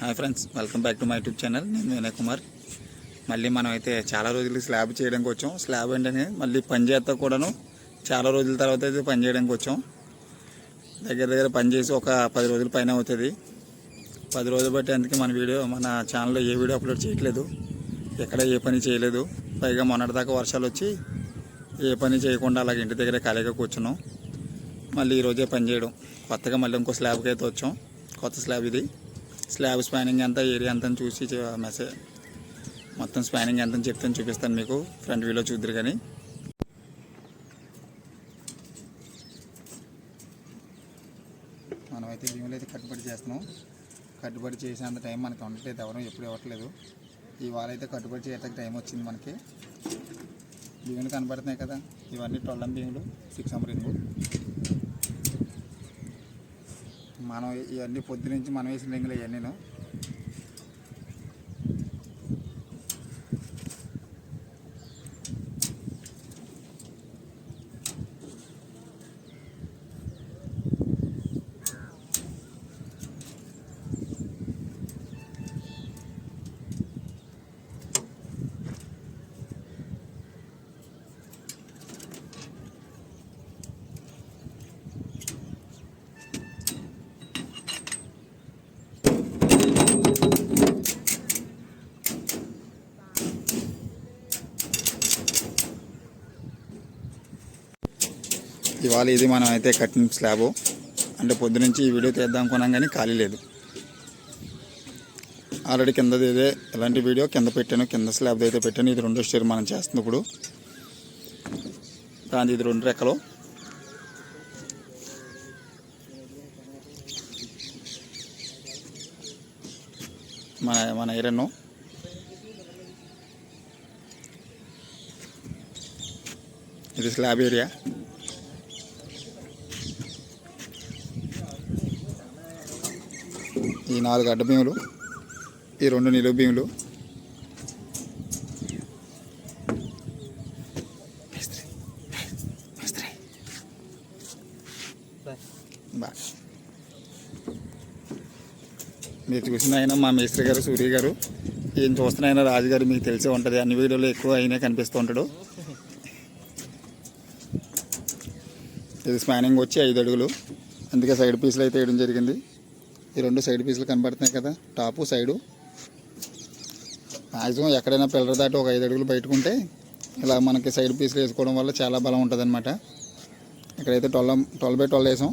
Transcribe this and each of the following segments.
Hi friends, welcome back to my YouTube channel. నేను వినయ్ కుమార్. మళ్ళీ మనం అయితే చాలా రోజులు స్లాబ్ చేయడానికి వచ్చాం. స్లాబ్ ఏంటనే మళ్ళీ పని చేస్తా కూడాను చాలా రోజుల తర్వాత అయితే పని చేయడానికి వచ్చాం. దగ్గర పని చేసి ఒక 10 రోజుల పైన అవుతుంది. 10 రోజులు బట్టి అందుకే మన ఛానల్లో ఏ వీడియో అప్లోడ్ చేయట్లేదు, ఎక్కడ ఏ పని చేయలేదు. పైగా మొన్నటిదాకా వర్షాలు వచ్చి ఏ పని చేయకుండా అలాగే ఇంటి దగ్గర ఖాళీగా కూర్చున్నాం. మళ్ళీ ఈరోజే పని చేయడం కొత్తగా మళ్ళీ ఇంకో స్లాబ్కి అయితే వచ్చాం. కొత్త స్లాబ్ ఇది. స్లాబ్ స్పానింగ్ ఎంత, ఏరియా ఎంత చూసి మెసేజ్ మొత్తం స్పానింగ్ ఎంత చెప్తాను, చూపిస్తాను మీకు. ఫ్రంట్ వ్యూలో చూద్దరు. కానీ మనమైతే భీములు అయితే కట్టుబడి చేస్తున్నాం. కట్టుబడి చేసేంత టైం మనకి ఉండట్లేదు, ఎవరు ఎప్పుడు ఇవ్వట్లేదు. ఇవాళ అయితే కట్టుబడి చేయడానికి టైం వచ్చింది మనకి. భీములు కనబడుతున్నాయి కదా, ఇవన్నీ 12 భీములు, 6 రింగు. మనం ఇవన్నీ పొద్దు నుంచి మనం వేసిన రింగులు ఇవన్నీ. ఇవాళ ఇది మనం అయితే కట్టిన స్లాబు. అంటే పొద్దు నుంచి ఈ వీడియో తీద్దాం అనుకున్నాం కానీ ఖాళీ లేదు. ఆల్రెడీ కిందది ఇదే ఇలాంటి వీడియో కింద పెట్టాను. కింద స్లాబ్ అయితే పెట్టాను. ఇది 2వ స్టేర్ మనం చేస్తుంది ఇప్పుడు. దాని ఇది 2 రెక్కలు. మన ఐరన్ ఇది స్లాబ్ ఏరియా. ఈ 4 అడ్డ భీములు, ఈ 2 నిలువు భీములు. మీరు చూసిన ఆయన మా మేస్త్రి గారు, సూర్య గారు. ఈయన చూస్తున్న ఆయన రాజుగారు, మీకు తెలిసే ఉంటుంది. అన్ని వీడియోలో ఎక్కువ అయినా కనిపిస్తూ ఉంటాడు. ఇది స్పానింగ్ వచ్చి 5 అడుగులు. అందుకే సైడ్ పీసులు అయితే వేయడం జరిగింది. ఈ 2 సైడ్ పీసులు కనబడుతున్నాయి కదా, టాపు సైడు. మ్యాక్సిమం ఎక్కడైనా పిల్లర్ దాటి ఒక 5 అడుగులు బయటకుంటే ఇలా మనకి సైడ్ పీసులు వేసుకోవడం వల్ల చాలా బలం ఉంటుంది అనమాట. ఇక్కడైతే 12x12 వేసాం.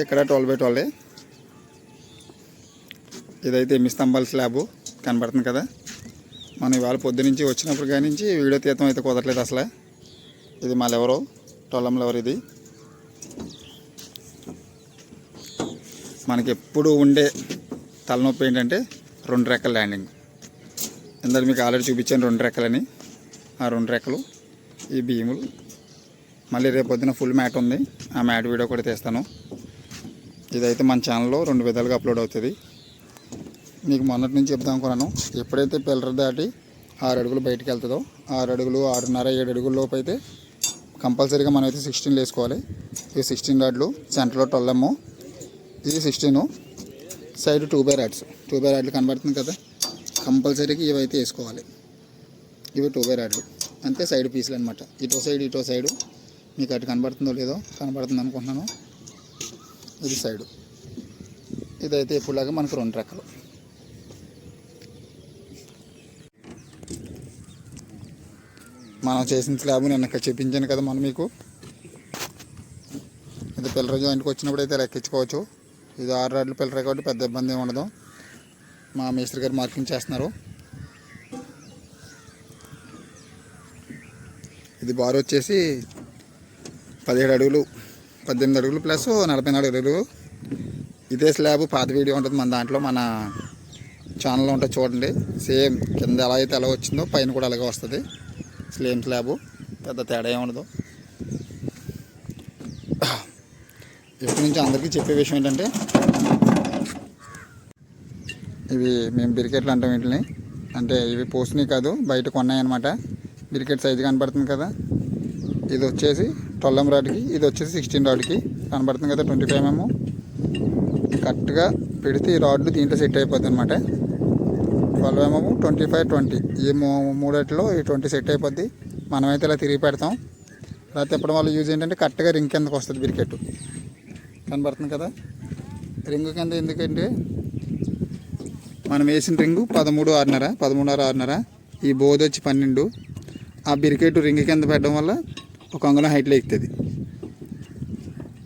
ఇక్కడ 12x12. ఇదైతే 8 స్తంభాల స్లాబు కనబడుతుంది కదా. మనం ఇవాళ పొద్దు నుంచి వచ్చినప్పుడు కానీ వీడియో తీయటం అయితే కుదరలేదు అసలు. ఇది మా లెవరు, 12 లెవర్. ఇది మనకి ఎప్పుడు ఉండే తలనొప్పి ఏంటంటే 2 రెక్కల ల్యాండింగ్. ఇందాక మీకు ఆల్రెడీ చూపించాను 2 రెక్కలని. ఆ 2 రెక్కలు, ఈ భీములు. మళ్ళీ రేపు పొద్దున ఫుల్ మ్యాట్ ఉంది, ఆ మ్యాట్ వీడియో కూడా తీస్తాను. ఇదైతే మన ఛానల్లో 2 విధాలుగా అప్లోడ్ అవుతుంది. మీకు మొన్నటి నుంచి చెప్దాం అనుకున్నాను, ఎప్పుడైతే పిల్లర్ దాటి 6 అడుగులు బయటికి వెళ్తుందో, 6 అడుగులు, 6.5, 7 అడుగుల లోపు అయితే కంపల్సరీగా మనం అయితే 16 వేసుకోవాలి. ఈ 16 రాడ్లు, సెంటర్లో 12 ఇది 16, సైడ్ 2x రాడ్స్. 2x రాడ్లు కనబడుతుంది కదా, కంపల్సరీగా ఇవైతే వేసుకోవాలి. ఇవి 2x రాడ్లు అంతే, సైడ్ పీసులు అనమాట. ఇటో సైడు. మీకు అటు కనబడుతుందో లేదో, కనబడుతుంది అనుకుంటున్నాను. ఇది సైడు. ఇదైతే ఎప్పుడులాగా మనకు 2 రెక్కలు. మనం చేసిన స్లాబ్ నేను ఇక్కడ చూపించాను కదా మనం మీకు. ఇది పిల్లర్ జాయింట్కి వచ్చినప్పుడు అయితే లెక్కించుకోవచ్చు. ఇది 6 రాడ్లు పిల్లర్ కాబట్టి పెద్ద ఇబ్బంది ఏమి ఉండదు. మా మేస్త్రి గారు మార్కింగ్ చేస్తున్నారు. ఇది బార్ వచ్చేసి 17 అడుగులు, 18 అడుగులు ప్లస్ 44 అడుగులు. ఇదే స్లాబ్ పాత వీడియో ఉంటుంది మన దాంట్లో, మన ఛానల్లో ఉంటుంది చూడండి. సేమ్ కింద ఎలా అయితే ఎలా వచ్చిందో పైన కూడా అలాగే వస్తుంది. స్లేమ్ స్లాబు, పెద్ద తేడా ఏమి ఉండదు. ఎప్పటి నుంచి అందరికీ చెప్పే విషయం ఏంటంటే, ఇవి మేము బిరికెట్లు అంటాం వీటిని. అంటే ఇవి పోసినవి కాదు, బయట కొన్నాయన్నమాట. బిరికెట్ సైజు కనబడుతుంది కదా, ఇది వచ్చేసి 12 రాడ్కి, ఇది వచ్చేసి 16 రాడ్కి కనబడుతుంది కదా. 25 mm కరెక్ట్గా పెడితే ఈ రాడ్లు దీంట్లో సెట్ అయిపోద్ది అనమాట. 12 mm, 25, 20 ఈ మూడిట్లో ఈ 20 సెట్ అయిపోద్ది. మనమైతే ఇలా తిరిగి పెడతాం. ఇలా తిప్పడం వల్ల యూజ్ ఏంటంటే కరెక్ట్గా రింగ్ కిందకు వస్తుంది. బిరికెట్ కనబడుతుంది కదా, రింగ్ కింద. ఎందుకంటే మనం వేసిన రింగు 13.5, ఈ బోధ వచ్చి 12. ఆ బిరికెట్ రింగ్ కింద పెట్టడం వల్ల ఒక అంగుళం హైట్లో ఎక్కుతుంది.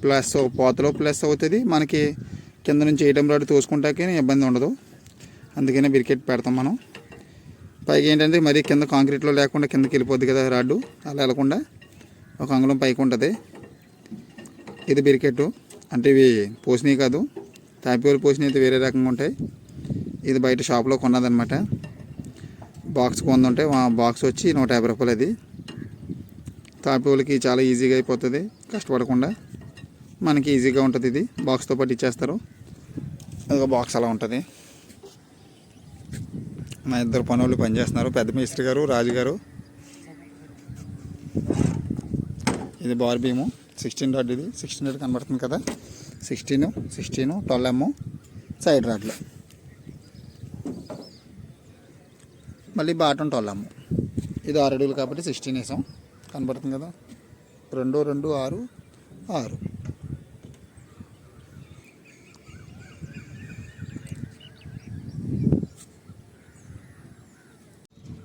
ప్లస్ పోతలో ప్లస్ అవుతుంది. మనకి కింద నుంచి ఏటీఎం రాడ్ తోసుకుంటాకే ఇబ్బంది ఉండదు. అందుకనే బిరికెట్ పెడతాం మనం. పైకి ఏంటంటే మరీ కింద కాంక్రీట్లో లేకుండా కిందకి వెళ్ళిపోద్ది కదా రాడ్డు, అలా వెళ్ళకుండా ఒక అంగుళం పైకి ఉంటుంది. ఇది బిరికెట్టు. అంటే ఇవి పోసినవి కాదు, తాపిపూలు పోసినవి అయితే వేరే రకంగా ఉంటాయి. ఇది బయట షాప్లో కొన్నదనమాట. బాక్స్ కొందుంటే బాక్స్ వచ్చి 150 రూపాయలు. అది తాపిపూలకి చాలా ఈజీగా అయిపోతుంది, కష్టపడకుండా మనకి ఈజీగా ఉంటుంది. ఇది బాక్స్తో పాటు ఇచ్చేస్తారు. అదొక బాక్స్ అలా ఉంటుంది. మా ఇద్దరు పనులు పనిచేస్తున్నారు, పెద్ద మేస్త్రి గారు, రాజు గారు. ఇది బార్ బీము 16 రాడ్. ఇది 16 రాడ్ కనబడుతుంది కదా, 16, 12 mm సైడ్ రాడ్లు. మళ్ళీ బాటం 12 mm. ఇది 6 అడుగులు కాబట్టి 16 వేసాం. కనబడుతుంది కదా, 2, 2, 6, 6.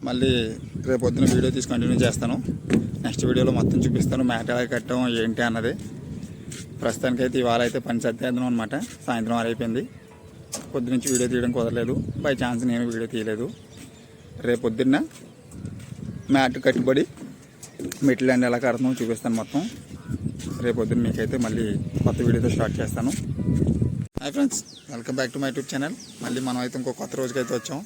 మళ్ళీ రేపు పొద్దున వీడియో తీసి కంటిన్యూ చేస్తాను. నెక్స్ట్ వీడియోలో మొత్తం చూపిస్తాను మ్యాట్ ఎలా కట్టాం ఏంటి అన్నది. ప్రస్తుతానికైతే ఇవాళ అయితే పని సర్దేద్దాం అనమాట. సాయంత్రం 6 అయిపోయింది. పొద్దునుంచి వీడియో తీయడం కుదరలేదు. బై ఛాన్స్ నేను వీడియో తీయలేదు. రేపు పొద్దున్న మ్యాట్ కట్టుబడి మెట్లు అండ్ ఎలా కడతామో చూపిస్తాను మొత్తం. రేపు పొద్దున్న మీకైతే మళ్ళీ కొత్త వీడియోతో స్టార్ట్ చేస్తాను. Hi friends, welcome back to my YouTube channel. మళ్ళీ మనం అయితే ఇంకో కొత్త రోజుకైతే వచ్చాం.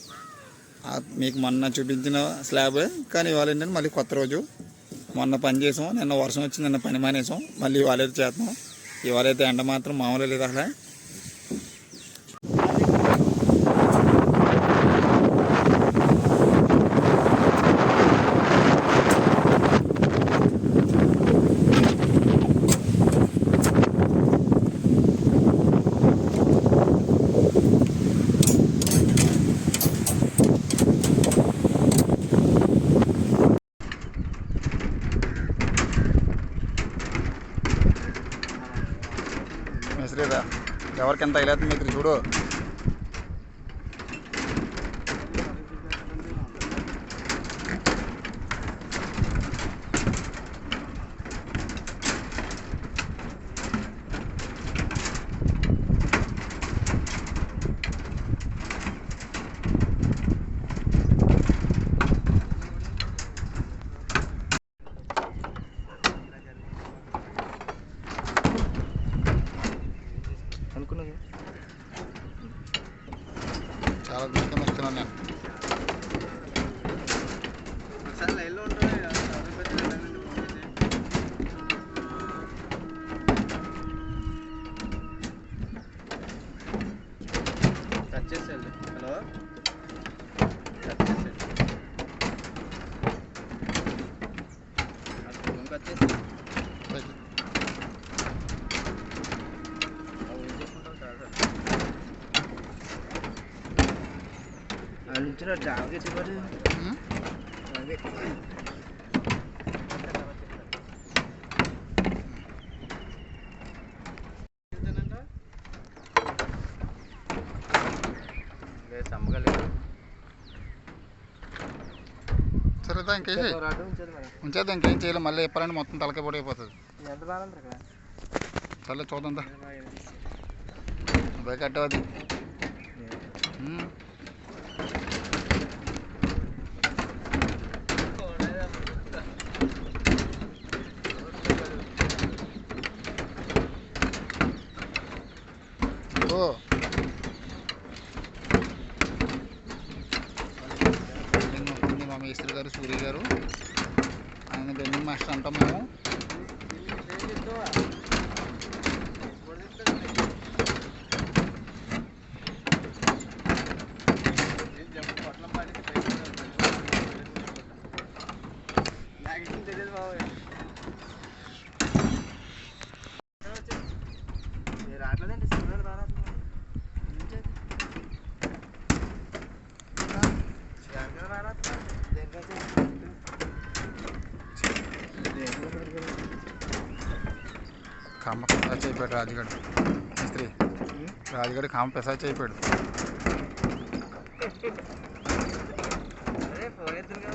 మీకు మొన్న చూపించిన స్లాబే, కానీ ఇవాళ ఏంటంటే మళ్ళీ కొత్త రోజు. మొన్న పని చేసాం, నిన్న వర్షం వచ్చి నిన్న పని మానేసాం. మళ్ళీ ఇవాళ అయితే చేస్తాం. ఇవాళైతే ఎండ మాత్రం మామూలు లేదు అసలు. మిస్త్రీదా ఎవరికెంత అయిలేదు మీకు చూడు. చాలా దూరం వస్తున్నాను నేను. Anjir jaget itu pada. Jaget. సరేదా ఇంకేసి ఉంచేద్దాం. ఇంకేం చేయాలి, మళ్ళీ ఎప్పుడంటే మొత్తం తలకే పడిపోతుంది. సరే చూద్దాం. అబ్బాయి కట్టవది. మా మేస్త్రి గారు సూర్య గారు, ఆయన బెండింగ్ మాస్టర్ అంటాం మేము. రావట్లేదండి, సిగ్నల్ రావట్లేదు. కామ పెసాచ్ అయిపోయాడు రాజుగాడు. మిస్త్రి రాజుగాడు కామ పెసాచ్ అయిపోయాడు. అదే ఫోన్ ఎత్తుగా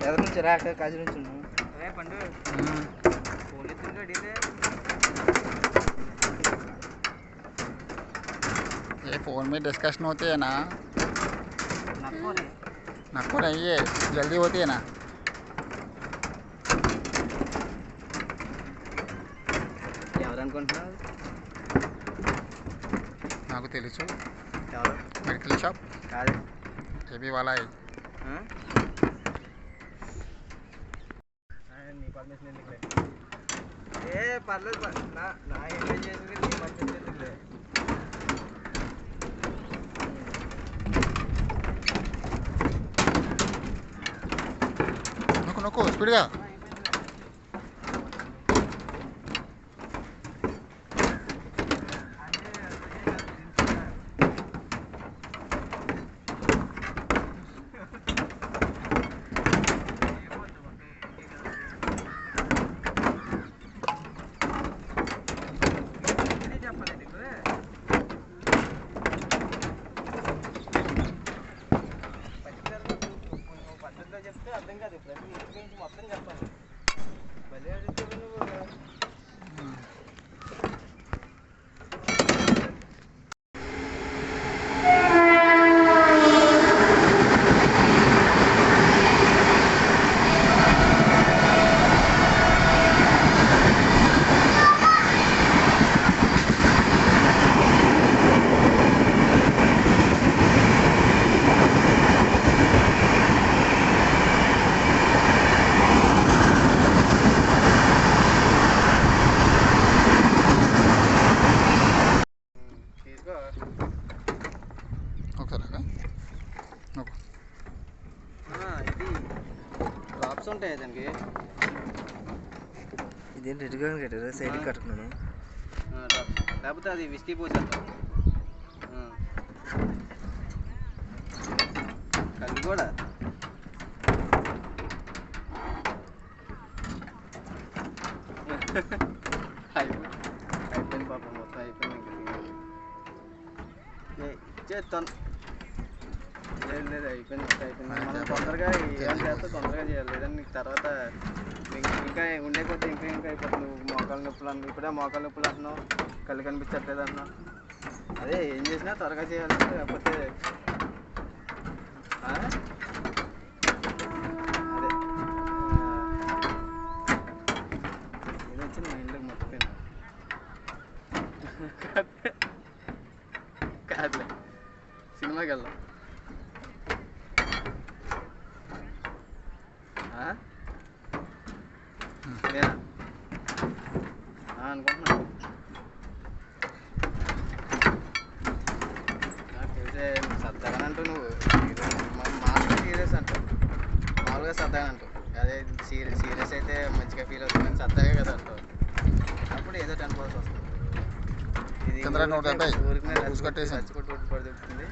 ఎదురు నుంచి రాక కాజు నుంచి అదే పండు ఫోన్ ఎత్తుగా అడిగితే ये फ़ोन में डिस्कशन होती है ना, नको नहीं ये जल्दी होती है ना. ఎవరు అనుకుంటున్నారు? నాకు తెలుసు ఎవరు? మెడికల్ షాప్ కాదు ఏబీ వాలా నీ పర్మిషన్ ఎందుకులే. ఏ పర్లేదు నా ఎంజాయ్ చేసింది నీ పర్మిషన్ ఎందుకులే. నొక్కు నొక్కు స్పీడ్గా. చెప్తే అర్థం కాదు. ప్రతి ఇంటి గురించి మొత్తం చెప్పాలి. భలే అడుగుతావు నువ్వు. ఒకసారి నొక్కు. ఇది డ్రాప్స్ ఉంటాయి దానికి. ఇదేం రెడ్గా కట్టారు సైడ్కి కట్టుకున్నాను. లేకపోతే అది విస్కీ పోసేద్దాం. కళ్ళు కూడా అయిపోయింది పాపం, మొత్తం అయిపోయింది. లేదు అయిపోయింది, మొత్తం అయిపోయింది. మనం తొందరగా ఏం చేస్తే తొందరగా చేయాలి, లేదని నీకు తర్వాత ఇంకా ఉండే కొద్ది ఇంకా అయిపోతుంది. నువ్వు మోకాలు నొప్పులు అన్నావు, ఇప్పుడే మోకాలు నొప్పులు అంటున్నావు, కళ్ళు కనిపించట్లేదు అన్నావు. అదే ఏం చేసినా త్వరగా చేయాలి, లేకపోతే అదే ఏదో వచ్చింది మైండ్లోకి మర్చిపోయినా. కాదులే, సినిమాకి వెళ్దాం. లేదా అనుకుంటున్నాను. నాకైతే సరదాగా అంటూ నువ్వు మామూలుగా సీరియస్ అంటావు, మామూలుగా సరదాగా అంటావు. అదే సీరియస్ అయితే మంచిగా ఫీల్ అవుతుంది, కానీ సరదాగా కదా అంటావు. అప్పుడు ఏదో 10% వస్తుంది. ఇది ఊరికి రచ్చుకుంటూ పడుతుంది.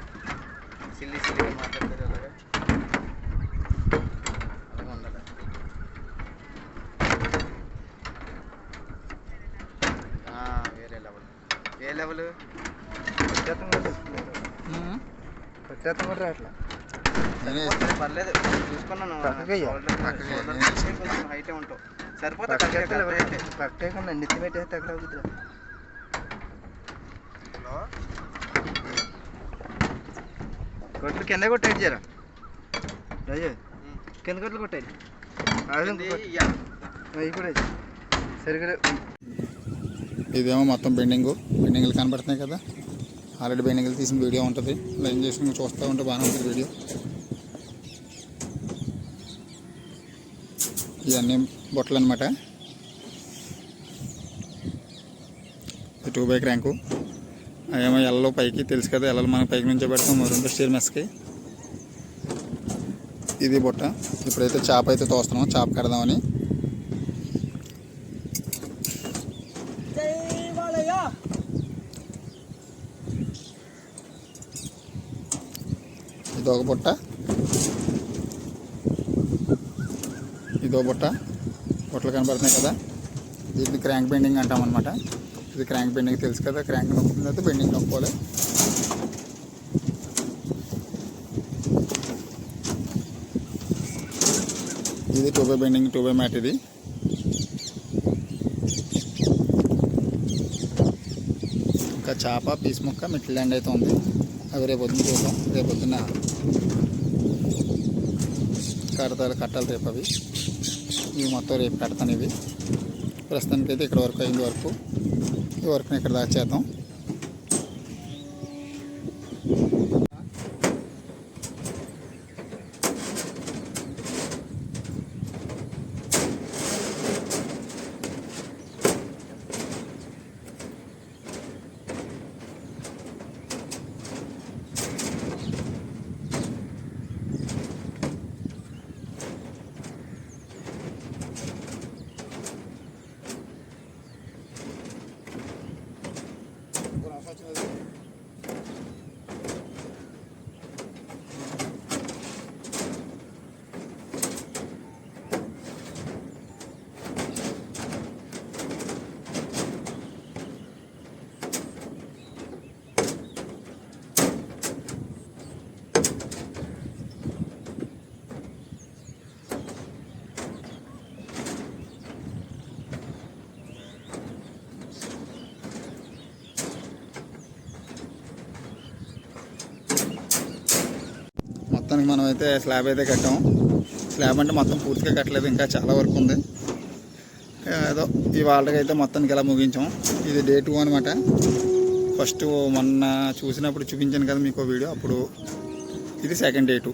సిల్లిగా మాట్లాడతారు అలాగా ఉండాలి. ఏ లెవెల్ వచ్చేస్తాం కూడా అట్లా పర్లేదు, చూసుకున్నాను. కొంచెం హైటే ఉంటావు, సరిపోతుంది. కరెక్ట్గా నెత్తి పెట్టేస్తే అక్కడ అవుతుంది. కొట్లు కింద కొట్టేది జరా రాజు, కింద కొట్లు కొట్టేది కూడా సరిగ్గా. ఇదేమో మొత్తం బెండింగ్లు కనబడుతున్నాయి కదా, ఆల్రెడీ బెండింగ్లు తీసిన వీడియో ఉంటుంది. లైన్ చేసి నువ్వు చూస్తూ ఉంటే బాగానే ఉంటుంది వీడియో. ఇవన్నీ బొట్టలు అనమాట. ఈ 2 క్రాంకు అవేమో ఎల్లలో పైకి తెలుసు కదా, ఎల్లలో మనం పైకి నుంచో పెడతాం రెండు స్టీల్ మెస్కి. ఇది బుట్ట. ఇప్పుడైతే చాప అయితే తోస్తున్నాం, చాప కడదామని. ఇదో ఒక బుట్ట, ఇదో బుట్ట. బుట్టలు కనబడుతున్నాయి కదా, దీన్ని క్రాంక్ బెండింగ్ అంటాం అనమాట. ఇది క్రాంక్ బెండింగ్ తెలుసు కదా, క్రాంక్ నొక్కిన తర్వాత బెండింగ్ నొక్కోవాలి. ఇది 2 బై బెండింగ్ 2 బై మ్యాట్. ఇది ఇంకా చేప పీస్ ముక్క మిడిల్ ల్యాండ్ అయితే ఉంది. అవి రేపొద్దున చూద్దాం. రేపొద్దున కట్టాలి రేపు అవి. ఇవి మొత్తం రేపు కడతాను. ఇవి ప్రస్తుతానికి అయితే ఇక్కడ వరకు అయింది. వరకు ఈ వర్క్ని ఇక్కడ దాకా చేద్దాం. మొత్తానికి మనం అయితే స్లాబ్ అయితే కట్టాము. స్లాబ్ అంటే మొత్తం పూర్తిగా కట్టలేదు, ఇంకా చాలా వరకు ఉంది. ఏదో ఈ వాళ్ళకి అయితే మొత్తానికి ఇలా ముగించాం. ఇది డే 2 అనమాట. ఫస్ట్ మొన్న చూసినప్పుడు చూపించాను కదా మీకు వీడియో, అప్పుడు ఇది సెకండ్ డే 2.